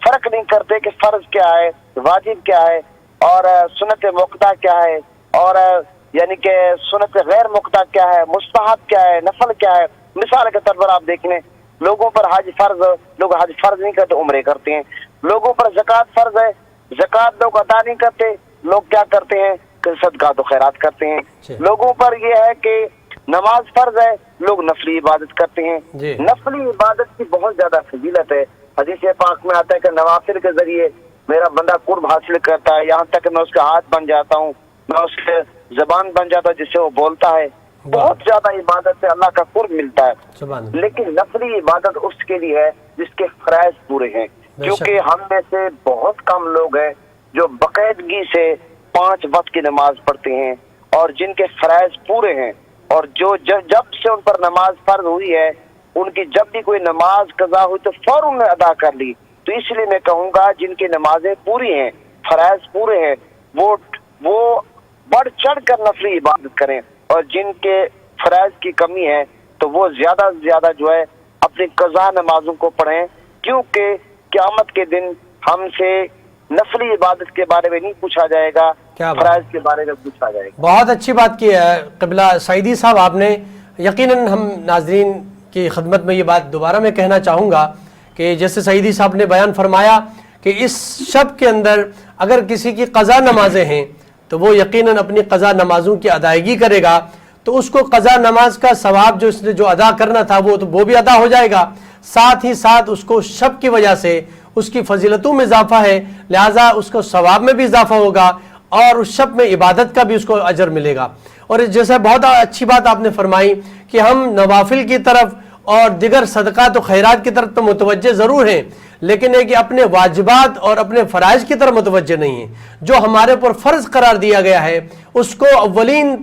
فرق نہیں کرتے کہ فرض کیا ہے، واجب کیا ہے، اور سنت مقطع کیا ہے، اور یعنی کہ سنت غیر مقطع کیا ہے، مستحب کیا ہے، نفل کیا ہے۔ مثال کے طور پر آپ دیکھ لیں، لوگوں پر حج فرض، لوگ حج فرض نہیں کرتے، عمرے کرتے ہیں۔ لوگوں پر زکوٰۃ فرض ہے، زکوٰۃ لوگ ادا نہیں کرتے، لوگ کیا کرتے ہیں کہ صدقات و خیرات کرتے ہیں۔ لوگوں پر یہ ہے کہ نماز فرض ہے، لوگ نفلی عبادت کرتے ہیں۔ نفلی عبادت کی بہت زیادہ فضیلت ہے۔ حدیث پاک میں آتا ہے کہ نوافل کے ذریعے میرا بندہ قرب حاصل کرتا ہے، یہاں تک کہ میں اس کا ہاتھ بن جاتا ہوں، میں اس کے زبان بن جاتا ہوں جس سے وہ بولتا ہے۔ بہت زیادہ عبادت سے اللہ کا قرب ملتا ہے۔ لیکن نفلی عبادت اس کے لیے ہے جس کے فرائض پورے ہیں، کیونکہ ہم میں سے بہت کم لوگ ہیں جو باقاعدگی سے 5 وقت کی نماز پڑھتے ہیں اور جن کے فرائض پورے ہیں، اور جو جب سے ان پر نماز فرض ہوئی ہے، ان کی جب بھی کوئی نماز قضا ہوئی تو فوراً میں ادا کر لی۔ تو اس لیے میں کہوں گا جن کی نمازیں پوری ہیں، فرائض پورے ہیں، وہ بڑھ چڑھ کر نفلی عبادت کریں، اور جن کے فرائض کی کمی ہے تو وہ زیادہ سے زیادہ جو ہے اپنی قضا نمازوں کو پڑھیں، کیونکہ قیامت کے دن ہم سے نفلی عبادت کے بارے میں نہیں پوچھا جائے گا، فرائض کے بارے میں پوچھا جائے گا۔ بہت اچھی بات کی ہے قبلہ سعیدی صاحب آپ نے۔ یقیناً ہم ناظرین کی خدمت میں یہ بات دوبارہ میں کہنا چاہوں گا کہ جیسے سعیدی صاحب نے بیان فرمایا کہ اس شب کے اندر اگر کسی کی قضا نمازیں ہیں تو وہ یقیناً اپنی قضا نمازوں کی ادائیگی کرے گا، تو اس کو قضا نماز کا ثواب جو اس نے جو ادا کرنا تھا وہ بھی ادا ہو جائے گا، ساتھ ہی ساتھ اس کو شب کی وجہ سے اس کی فضیلتوں میں اضافہ ہے، لہٰذا اس کو ثواب میں بھی اضافہ ہوگا اور اس شب میں عبادت کا بھی اس کو اجر ملے گا۔ اور جیسا بہت اچھی بات آپ نے فرمائی کہ ہم نوافل کی طرف اور دیگر صدقات و خیرات کی طرف تو متوجہ ضرور ہیں، لیکن ہے کہ اپنے واجبات اور اپنے فرائض کی طرف متوجہ نہیں ہیں۔ جو ہمارے پر فرض قرار دیا گیا ہے اس کو اولین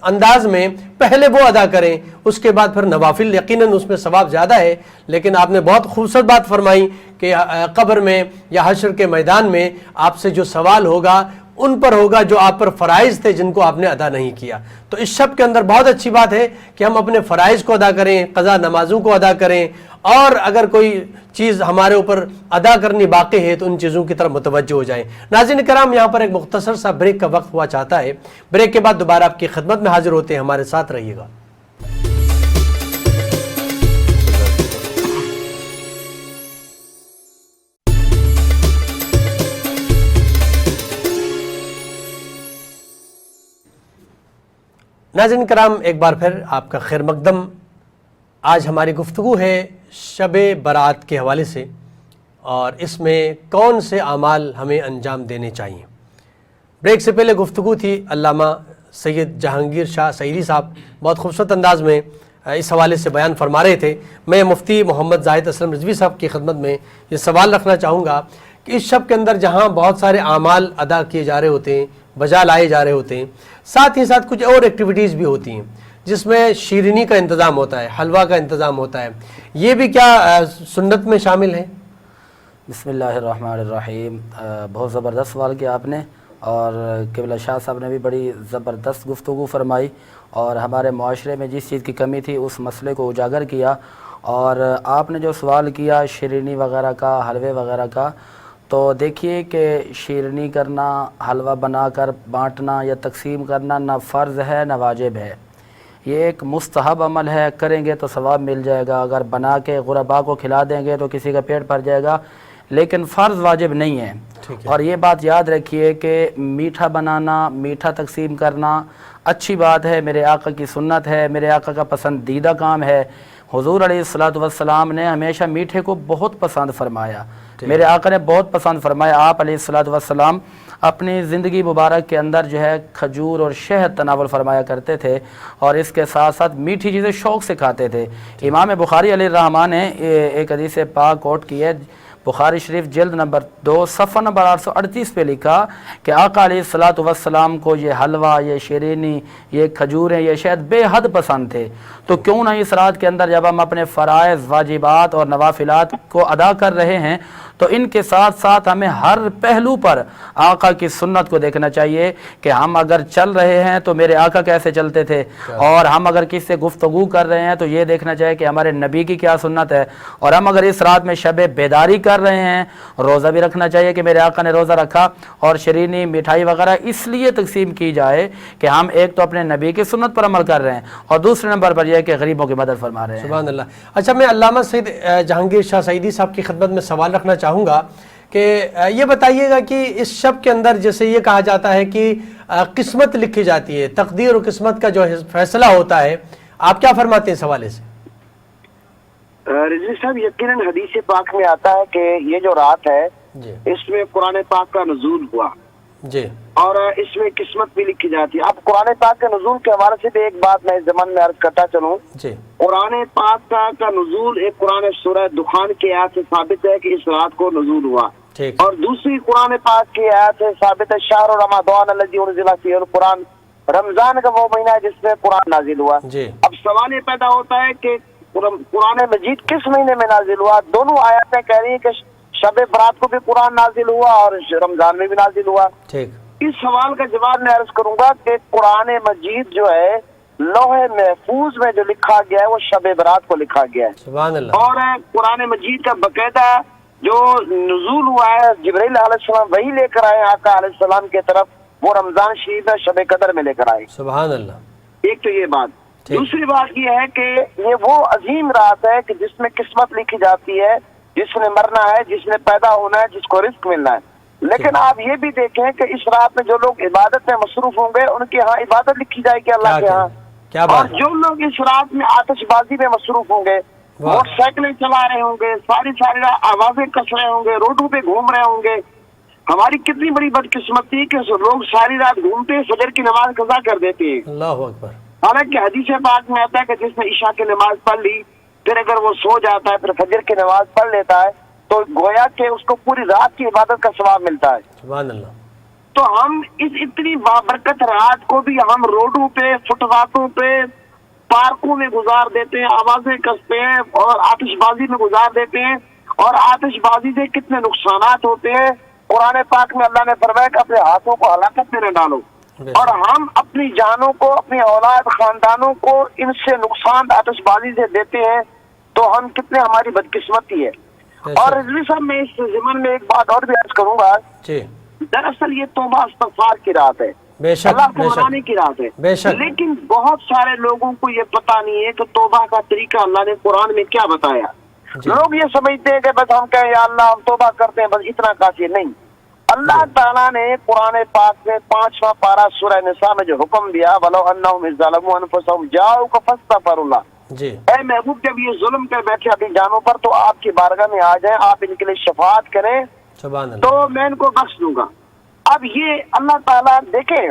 انداز میں پہلے وہ ادا کریں، اس کے بعد پھر نوافل، یقیناً اس میں ثواب زیادہ ہے۔ لیکن آپ نے بہت خوبصورت بات فرمائی کہ قبر میں یا حشر کے میدان میں آپ سے جو سوال ہوگا ان پر ہوگا جو آپ پر فرائض تھے جن کو آپ نے ادا نہیں کیا۔ تو اس شب کے اندر بہت اچھی بات ہے کہ ہم اپنے فرائض کو ادا کریں، قضا نمازوں کو ادا کریں، اور اگر کوئی چیز ہمارے اوپر ادا کرنی باقی ہے تو ان چیزوں کی طرف متوجہ ہو جائیں۔ ناظرین کرام، یہاں پر ایک مختصر سا بریک کا وقت ہوا چاہتا ہے، بریک کے بعد دوبارہ آپ کی خدمت میں حاضر ہوتے ہیں، ہمارے ساتھ رہیے گا۔ ناظرین کرام، ایک بار پھر آپ کا خیر مقدم۔ آج ہماری گفتگو ہے شب برات کے حوالے سے، اور اس میں کون سے اعمال ہمیں انجام دینے چاہیے۔ بریک سے پہلے گفتگو تھی علامہ سید جہانگیر شاہ سعیدی صاحب بہت خوبصورت انداز میں اس حوالے سے بیان فرما رہے تھے۔ میں مفتی محمد زاہد اسلم رضوی صاحب کی خدمت میں یہ سوال رکھنا چاہوں گا کہ اس شب کے اندر جہاں بہت سارے اعمال ادا کیے جا رہے ہوتے ہیں، بجا لائے جا رہے ہوتے ہیں، ساتھ ہی ساتھ کچھ اور ایکٹیویٹیز بھی ہوتی ہیں جس میں شیرینی کا انتظام ہوتا ہے، حلوہ کا انتظام ہوتا ہے، یہ بھی کیا سنت میں شامل ہے؟ بسم اللہ الرحمن الرحیم۔ بہت زبردست سوال کیا آپ نے، اور قبلہ شاہ صاحب نے بھی بڑی زبردست گفتگو فرمائی، اور ہمارے معاشرے میں جس چیز کی کمی تھی اس مسئلے کو اجاگر کیا۔ اور آپ نے جو سوال کیا شیرینی وغیرہ کا، حلوے وغیرہ کا، تو دیکھیے کہ شیرینی کرنا، حلوہ بنا کر بانٹنا یا تقسیم کرنا نہ فرض ہے نہ واجب ہے، یہ ایک مستحب عمل ہے، کریں گے تو ثواب مل جائے گا، اگر بنا کے غرباء کو کھلا دیں گے تو کسی کا پیٹ بھر جائے گا، لیکن فرض واجب نہیں ہے۔ اور یہ بات یاد رکھیے کہ میٹھا بنانا، میٹھا تقسیم کرنا اچھی بات ہے، میرے آقا کی سنت ہے، میرے آقا کا پسندیدہ کام ہے۔ حضور علیہ الصلوۃ والسلام نے ہمیشہ میٹھے کو بہت پسند فرمایا، میرے آقا نے بہت پسند فرمایا۔ آپ علیہ الصلوۃ والسلام اپنی زندگی مبارک کے اندر جو ہے کھجور اور شہد تناول فرمایا کرتے تھے، اور اس کے ساتھ ساتھ میٹھی چیزیں شوق سے کھاتے تھے۔ امام بخاری علیہ الرحمہ نے ایک حدیث پاک کوٹ کی ہے، بخاری شریف جلد نمبر 2 صفحہ نمبر 838 پہ لکھا کہ آقا علیہ الصلوۃ والسلام کو یہ حلوہ، یہ شیرینی، یہ کھجوریں، یہ شہد بے حد پسند تھے، تو کیوں نہ اس رات کے اندر جب ہم اپنے فرائض، واجبات اور نوافلات کو ادا کر رہے ہیں تو ان کے ساتھ ساتھ ہمیں ہر پہلو پر آقا کی سنت کو دیکھنا چاہیے کہ ہم اگر چل رہے ہیں تو میرے آقا کیسے چلتے تھے، اور ہم اگر کس سے گفتگو کر رہے ہیں تو یہ دیکھنا چاہیے کہ ہمارے نبی کی کیا سنت ہے، اور ہم اگر اس رات میں شب بیداری کر رہے ہیں، روزہ بھی رکھنا چاہیے کہ میرے آقا نے روزہ رکھا، اور شیرینی مٹھائی وغیرہ اس لیے تقسیم کی جائے کہ ہم ایک تو اپنے نبی کی سنت پر عمل کر رہے ہیں، اور دوسرے نمبر پر یہ ہے کہ غریبوں کی مدد فرما رہے ہیں۔ سبحان اللہ۔ اچھا، میں علامہ سید جہانگیر شاہ سعیدی صاحب کی خدمت میں سوال رکھنا چاہوں گا کہ یہ بتائیے گا کہ اس شب کے اندر جیسے یہ کہا جاتا ہے کہ قسمت لکھی جاتی ہے، تقدیر و قسمت کا جو فیصلہ ہوتا ہے، آپ کیا فرماتے ہیں اس حوالے سے؟ رضوی صاحب، یقیناً حدیث پاک میں آتا ہے کہ یہ جو رات ہے جی اس میں قرآن پاک کا نزول ہوا جی اور اس میں قسمت بھی لکھی جاتی ہے۔ اب قرآن پاک کے نزول کے حوالے سے بھی ایک بات میں اس زمان میں عرض کرتا چلوں۔ جی قرآن پاک کا نزول ایک قرآن سورہ دخان کی آیت سے ثابت ہے کہ اس رات کو نزول ہوا، ٹھیک، اور دوسری قرآن پاک کی آیت سے ثابت ہے شہر رمضان الذی انزل فیہ القرآن، رمضان کا وہ مہینہ ہے جس میں قرآن نازل ہوا۔ جی اب سوال یہ پیدا ہوتا ہے کہ قرآن مجید کس مہینے میں نازل ہوا؟ دونوں آیاتیں کہہ رہی ہیں کہ شب برات کو بھی قرآن نازل ہوا اور رمضان میں بھی نازل ہوا۔ ٹھیک، اس سوال کا جواب میں عرض کروں گا کہ قرآن مجید جو ہے لوح محفوظ میں جو لکھا گیا ہے وہ شب برات کو لکھا گیا ہے، سبحان اللہ، اور قرآن مجید کا باقاعدہ جو نزول ہوا ہے جبرائیل علیہ السلام وہی لے کر آئے آقا علیہ السلام کی طرف، وہ رمضان شریف میں شب قدر میں لے کر آئے۔ سبحان اللہ، ایک تو یہ بات، ٹھیک، دوسری بات یہ ہے کہ یہ وہ عظیم رات ہے کہ جس میں قسمت لکھی جاتی ہے، جس نے مرنا ہے، جس نے پیدا ہونا ہے، جس کو رزق ملنا ہے۔ لیکن آپ یہ بھی دیکھیں کہ اس رات میں جو لوگ عبادت میں مصروف ہوں گے ان کے ہاں عبادت لکھی جائے گی اللہ کے ہاں، کیا اور بات ہے، جو لوگ اس رات میں آتش بازی میں مصروف ہوں گے، واہ، موٹر سائیکلیں چلا رہے ہوں گے، ساری رات آوازیں کس رہے ہوں گے، روڈوں پہ گھوم رہے ہوں گے۔ ہماری کتنی بڑی بدقسمتی کہ لوگ ساری رات گھومتے فجر کی نماز قضا کر دیتے ہیں، اللہ اکبر، حالانکہ حدیث پاک میں آتا ہے کہ جس نے عشاء کی نماز پڑھ لی پھر اگر وہ سو جاتا ہے پھر فجر کی نماز پڑھ لیتا ہے تو گویا کہ اس کو پوری رات کی عبادت کا ثواب ملتا ہے۔ سبحان اللہ، تو ہم اس اتنی بابرکت رات کو بھی ہم روڈوں پہ، فٹ پاتھوں پہ، پارکوں میں گزار دیتے ہیں، آوازیں کستے ہیں اور آتش بازی میں گزار دیتے ہیں، اور آتش بازی سے کتنے نقصانات ہوتے ہیں۔ قرآن پاک میں اللہ نے فرمایا کہ اپنے ہاتھوں کو ہلاکت میں نہ ڈالو، اور ہم اپنی جانوں کو، اپنی اولاد خاندانوں کو ان سے نقصان آتش بازی سے دیتے ہیں، تو ہم کتنے ہماری بدقسمتی ہے۔ اور رضوی صاحب میں اس ضمن میں ایک بات اور بھی عرض کروں گا، جی، دراصل یہ توبہ استغفار کی رات ہے، بے شک، اللہ کو بے شک، منانے کی رات ہے، بے شک، لیکن بہت سارے لوگوں کو یہ پتہ نہیں ہے کہ توبہ کا طریقہ اللہ نے قرآن میں کیا بتایا۔ جی، لوگ یہ سمجھتے ہیں کہ بس ہم کہیں یا اللہ ہم توبہ کرتے ہیں بس اتنا کافی نہیں۔ اللہ تعالیٰ نے قرآن پاک میں 5واں پارہ سورہ نساء میں جو حکم دیا وَلَوْ أَنَّهُمْ إِذْ ظَلَمُوا أَنفُسَهُمْ جَاءُوكَ فَاسْتَغْفَرُوا اللَّهَ، جی، اے محبوب جب یہ ظلم پہ بیٹھے اپنی جانوں پر تو آپ کی بارگاہ میں آ جائیں، آپ ان کے لیے شفاعت کریں سبحان تو اللہ، میں ان کو بخش دوں گا۔ اب یہ اللہ تعالیٰ دیکھیں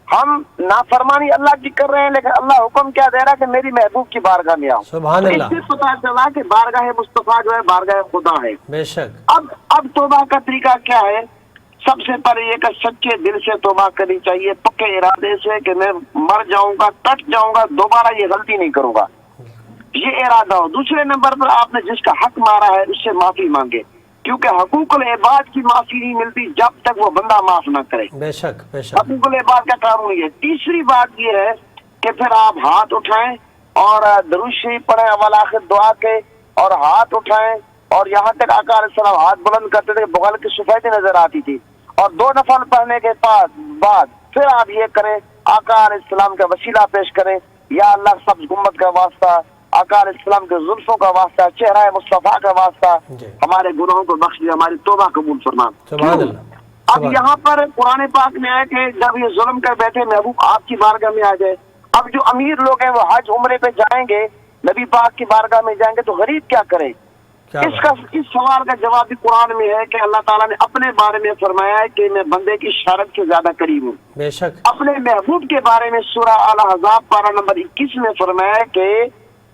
ہم نافرمانی اللہ کی کر رہے ہیں لیکن اللہ حکم کیا دے رہا ہے کہ میری محبوب کی بارگاہ میں آؤ۔ سبحان اس اللہ، سے پتا چلا کہ بارگاہ مصطفیٰ جو ہے بارگاہ خدا ہے۔ بے شک، اب توبہ کا طریقہ کیا ہے؟ سب سے پہلے یہ کہ سچے دل سے توبہ کرنی چاہیے، پکے ارادے سے کہ میں مر جاؤں گا، کٹ جاؤں گا، دوبارہ یہ غلطی نہیں کروں گا، یہ ارادہ ہو۔ دوسرے نمبر پر آپ نے جس کا حق مارا ہے اس سے معافی مانگے، کیونکہ حقوق العباد کی معافی نہیں ملتی جب تک وہ بندہ معاف نہ کرے۔ بے شک، بے شک، حقوق العباد کا قانون یہ۔ تیسری بات یہ ہے کہ پھر آپ ہاتھ اٹھائیں اور درود شریف پڑھیں اول آخر دعا کے، اور ہاتھ اٹھائیں، اور یہاں تک آقا علیہ السلام ہاتھ بلند کرتے تھے بغل کی سفیدی نظر آتی تھی، اور 2 نفل پڑھنے کے بعد پھر آپ یہ کریں آقا علیہ السلام کا وسیلہ پیش کریں، یا اللہ سبز گنبد کا واسطہ، آقا علیہ السلام کے زلفوں کا واسطہ، چہرہ مصطفیٰ کا واسطہ، جی، ہمارے گناہوں کو بخش دے، ہماری توبہ قبول فرما۔ سبحان اللہ، اب سبحان، یہاں پر قرآن پاک میں ہے کہ جب یہ ظلم کر بیٹھے محبوب آپ کی بارگاہ میں آ جائے۔ اب جو امیر لوگ ہیں وہ حج عمرے پہ جائیں گے، نبی پاک کی بارگاہ میں جائیں گے تو غریب کیا کرے؟ کیا اس سوال کا جواب بھی قرآن میں ہے کہ اللہ تعالیٰ نے اپنے بارے میں فرمایا ہے کہ میں بندے کی شرط سے زیادہ قریب ہوں۔ بے شک، اپنے محبوب کے بارے میں سورہ الاحزاب پارہ نمبر 21 میں فرمایا ہے کہ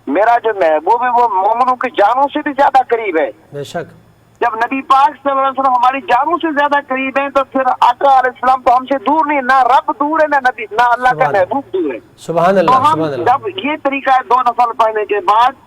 میرا جو محبوب ہے وہ مومنوں کی جانوں سے بھی زیادہ قریب ہے۔ بے شک، جب نبی پاک صلی اللہ علیہ وسلم ہماری جانوں سے زیادہ قریب ہیں تو پھر آقا علیہ السلام تو ہم سے دور نہیں، نہ رب دور ہے نہ نبی، نہ اللہ کا محبوب دور ہے۔ سبحان تو اللہ، ہم سبحان اللہ، جب یہ طریقہ ہے 2 نفل پڑھنے کے بعد